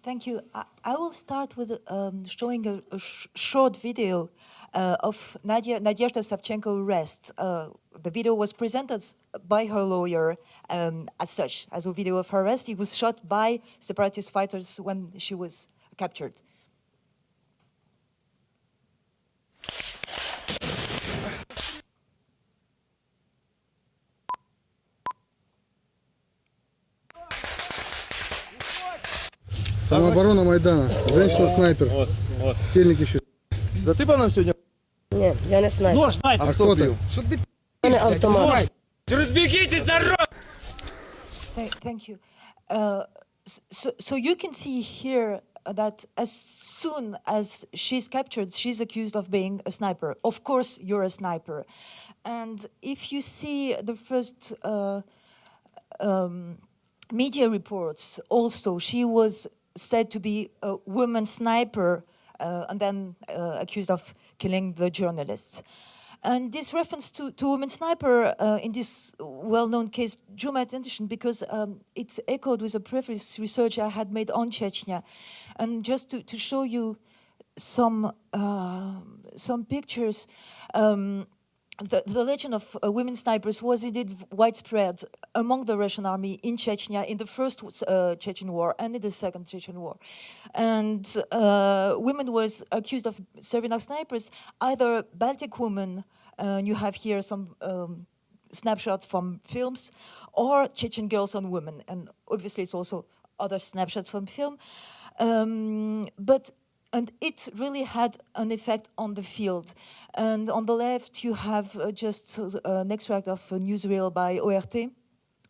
Thank you. I will start with showing a short video of Nadezhda Savchenko arrest. The video was presented by her lawyer as such, as a video of her arrest. It was shot by separatist fighters when she was captured. Самооборона Майдана. Женщина-снайпер. Вот. Тельник еще. Да ты по нам сегодня? Ні, я не снайпер. Нож, дай! А кто ты? У мене автомат. Разбегитесь, народ! Thank you. So you can see here that as soon as she's captured, she's accused of being a sniper. Of course, you're a sniper. And if you see the first media reports, also, she was said to be a woman sniper and then accused of killing the journalists. And this reference to woman sniper in this well-known case drew my attention because it's echoed with a previous research I had made on Chechnya. And just to show you some pictures, the legend of women snipers was indeed widespread among the Russian army in Chechnya in the first Chechen war and in the second Chechen war. And women were accused of serving as snipers, either Baltic women, you have here some snapshots from films, or Chechen girls and women. And obviously it's also other snapshots from film. And it really had an effect on the field. And on the left, you have just an extract of a newsreel by ORT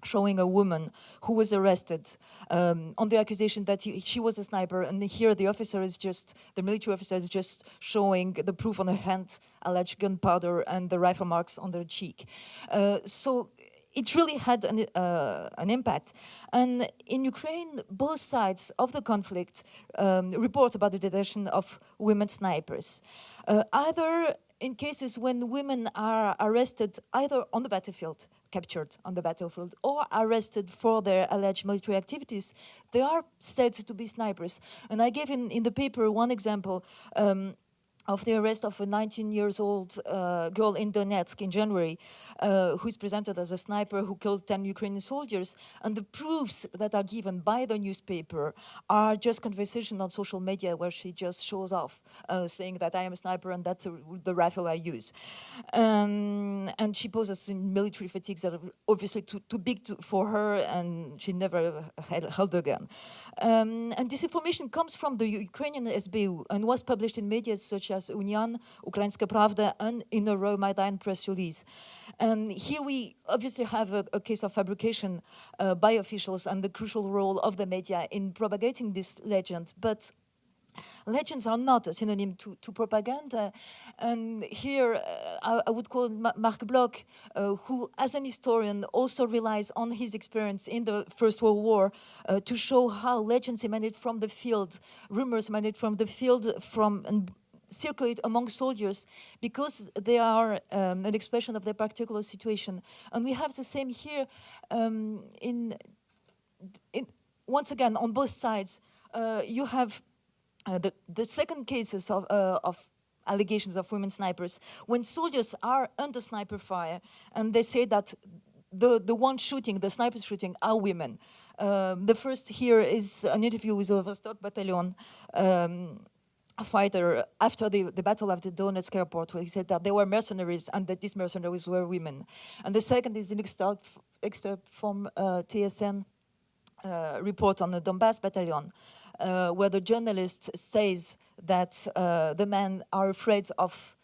showing a woman who was arrested on the accusation that she was a sniper. And here the military officer is just showing the proof on her hand, alleged gunpowder and the rifle marks on her cheek. So it really had an impact. And in Ukraine, both sides of the conflict report about the detention of women snipers, either in cases when women are arrested either on the battlefield, captured on the battlefield, or arrested for their alleged military activities, they are said to be snipers. And I gave in the paper one example of the arrest of a 19-year-old girl in Donetsk in January, who is presented as a sniper who killed 10 Ukrainian soldiers. And the proofs that are given by the newspaper are just conversation on social media where she just shows off, saying that I am a sniper and that's the rifle I use. And she poses in military fatigues that are obviously too big for her, and she never held a gun. And this information comes from the Ukrainian SBU and was published in media such as Union, Ukrainska Pravda, and in a raw Maidan press release. And here we obviously have a case of fabrication by officials and the crucial role of the media in propagating this legend. But legends are not a synonym to propaganda. And here I would call Marc Bloch, who as an historian also relies on his experience in the First World War to show how legends emanate from the field, rumors emanate from the field, and circulate among soldiers because they are an expression of their particular situation. And we have the same here once again, on both sides. You have the second cases of allegations of women snipers, when soldiers are under sniper fire and they say that the one shooting, the snipers shooting, are women. The first here is an interview with a Vostok battalion a fighter after the battle of the Donetsk airport, where he said that they were mercenaries and that these mercenaries were women. And the second is an excerpt from TSN report on the Donbass battalion, where the journalist says that the men are afraid of,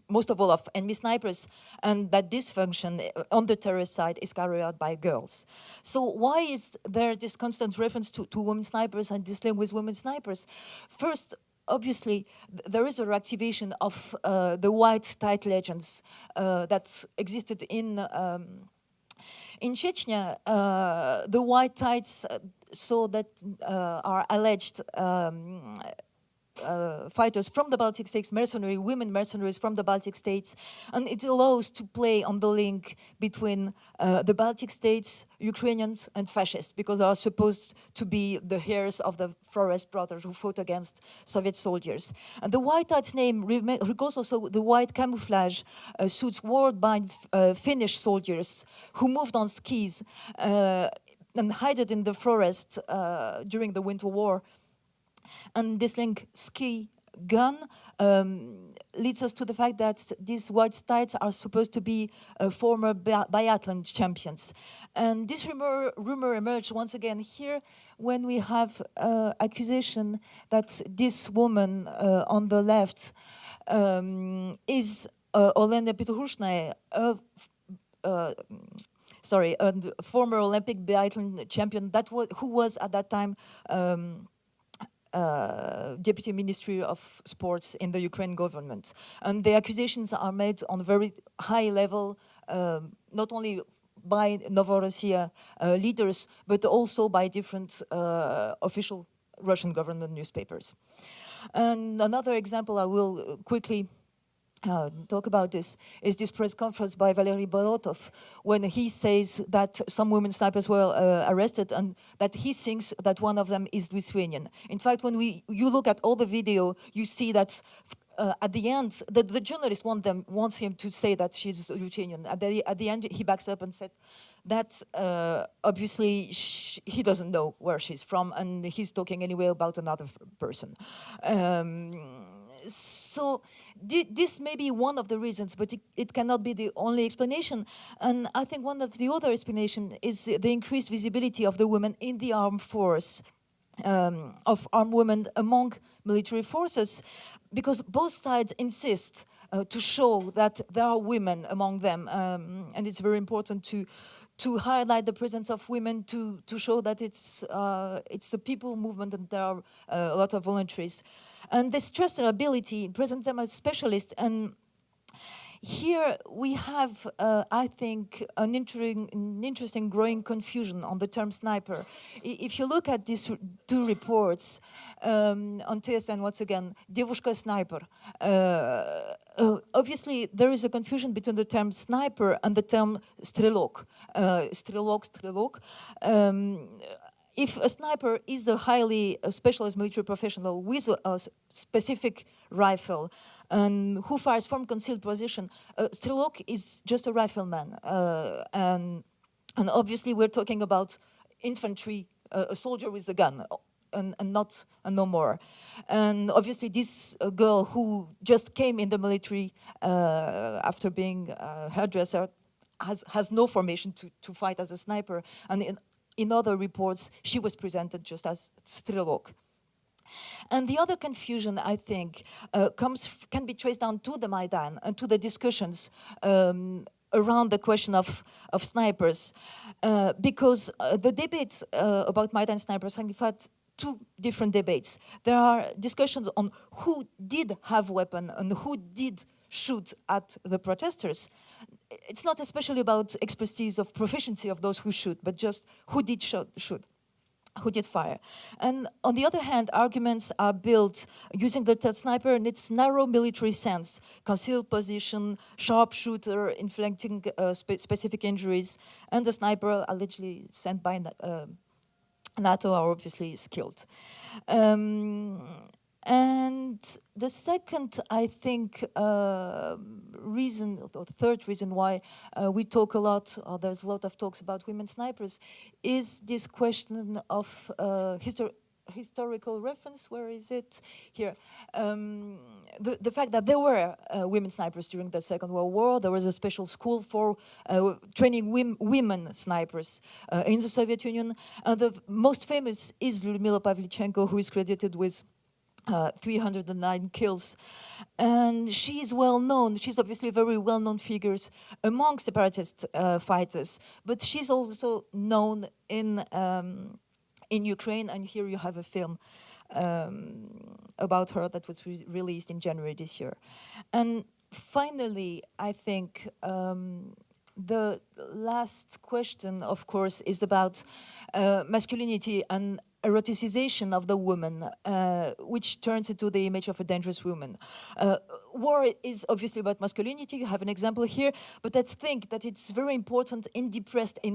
most of all, of enemy snipers, and that this function on the terrorist side is carried out by girls. So why is there this constant reference to women snipers and this link with women snipers? First, obviously, there is a reactivation of the white tide legends that existed in Chechnya. The white tides, so that are alleged fighters from the Baltic states, women mercenaries from the Baltic states, and it allows to play on the link between the Baltic states, Ukrainians, and fascists, because they are supposed to be the heirs of the Forest brothers who fought against Soviet soldiers. And the white hat's name recalls also the white camouflage suits worn by Finnish soldiers who moved on skis and hid in the forest during the Winter War. And this link, ski, gun, leads us to the fact that these white tights are supposed to be former biathlon champions. And this rumor emerged once again here when we have accusation that this woman on the left is Olena Petrushная, a former Olympic biathlon champion who was at that time Deputy Ministry of Sports in the Ukraine government. And the accusations are made on a very high level, not only by Novorossiya leaders, but also by different official Russian government newspapers. And another example I will quickly talk about this is this press conference by Valery Bolotov when he says that some women snipers were arrested and that he thinks that one of them is Lithuanian. In fact, when you look at all the video, you see that at the end, the journalist wants him to say that she's Lithuanian. At the end, he backs up and said that obviously he doesn't know where she's from, and he's talking anyway about another person. So this may be one of the reasons, but it cannot be the only explanation. And I think one of the other explanations is the increased visibility of the women in the armed force, of armed women among military forces, because both sides insist to show that there are women among them. And it's very important to highlight the presence of women, to show that it's a people movement and there are a lot of voluntaries. And they stress their ability, present them as specialists. And here we have, I think, an interesting growing confusion on the term sniper. If you look at these two reports on TSN, once again, Devushka sniper, obviously there is a confusion between the term sniper and the term strelok. Strelok. If a sniper is a highly specialized military professional with a specific rifle and who fires from concealed position, Strelok is just a rifleman. And obviously we're talking about infantry, a soldier with a gun, and no more. And obviously this girl who just came in the military after being a hairdresser has no formation to fight as a sniper. And in other reports, she was presented just as Strelok. And the other confusion, I think, can be traced down to the Maidan and to the discussions around the question of snipers, because the debates about Maidan snipers have in fact two different debates. There are discussions on who did have weapon and who did shoot at the protesters. It's not especially about expertise of proficiency of those who shoot, but just who did shoot, who did fire. And on the other hand, arguments are built using the term sniper in its narrow military sense, concealed position, sharpshooter, inflicting specific injuries, and the sniper allegedly sent by NATO are obviously skilled. And the second, I think, reason, or the third reason why we talk a lot, or there's a lot of talks about women snipers, is this question of historical reference. Where is it? Here. The fact that there were women snipers during the Second World War. There was a special school for training women snipers in the Soviet Union. The most famous is Lyudmila Pavlichenko, who is credited with 309 kills, and she is well known. She's obviously a very well-known figure among separatist fighters, but she's also known in Ukraine. And here you have a film about her that was released in January this year. And finally, I think the last question, of course, is about masculinity and eroticization of the woman, which turns into the image of a dangerous woman. War is obviously about masculinity. You have an example here, but I think that it's very important in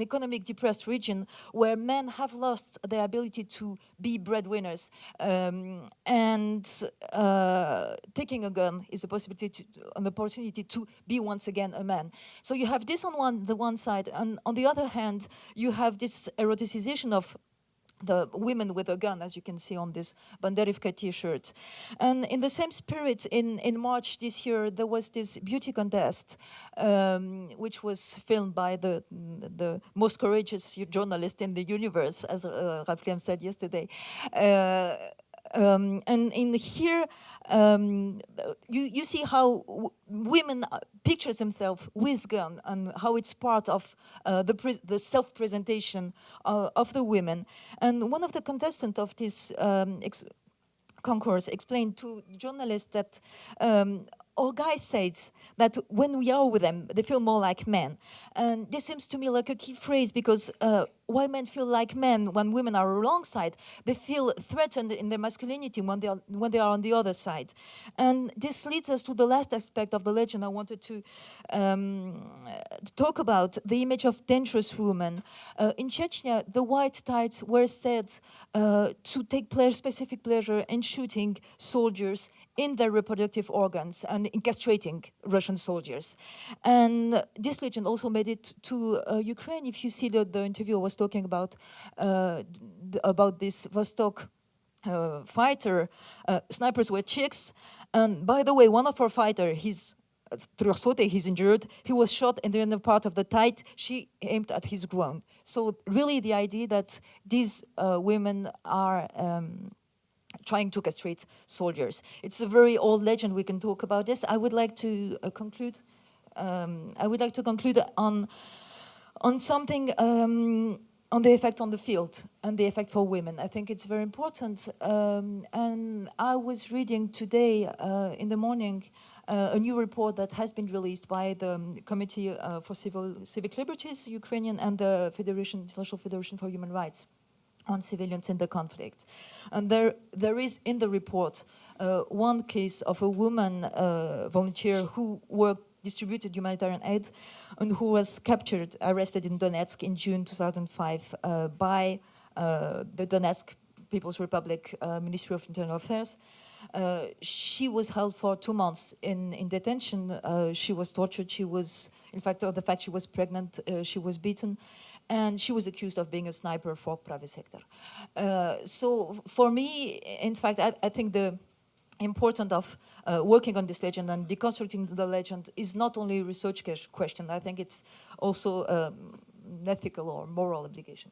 economic depressed region where men have lost their ability to be breadwinners, and taking a gun is an opportunity to be once again a man. So you have this on the one side, and on the other hand, you have this eroticization of the women with a gun, as you can see on this Banderivka t-shirt. And in the same spirit, in March this year, there was this beauty contest, which was filmed by the most courageous journalist in the universe, as Ralph Clem said yesterday. And in here, you see how women picture themselves with gun and how it's part of the self-presentation of the women. And one of the contestants of this concourse explained to journalists that all guys say that when we are with them, they feel more like men. And this seems to me like a key phrase, because while men feel like men when women are alongside, they feel threatened in their masculinity when they are on the other side. And this leads us to the last aspect of the legend I wanted to talk about, the image of dangerous women. In Chechnya, the white tights were said to take specific pleasure in shooting soldiers in their reproductive organs and in castrating Russian soldiers. And this legend also made it to Ukraine. If you see the interview I was talking about this Vostok fighter, snipers were chicks. And by the way, one of our fighters, he's injured. He was shot in the inner part of the tight. She aimed at his groin. So really the idea that these women are trying to castrate soldiers. It's a very old legend. We can talk about this. I would like to conclude. I would like to conclude on something on the effect on the field and the effect for women. I think it's very important. And I was reading today in the morning a new report that has been released by the Committee for Civic Liberties, Ukrainian, and the International Federation for Human Rights on civilians in the conflict. And there is in the report one case of a woman volunteer who distributed humanitarian aid and who was arrested in Donetsk in June 2005 by the Donetsk People's Republic Ministry of Internal Affairs. She was held for 2 months in detention. She was tortured. In fact, the fact she was pregnant, she was beaten. And she was accused of being a sniper for Pravy Sector. So for me, in fact, I think the importance of working on this legend and deconstructing the legend is not only a research question. I think it's also an ethical or moral obligation.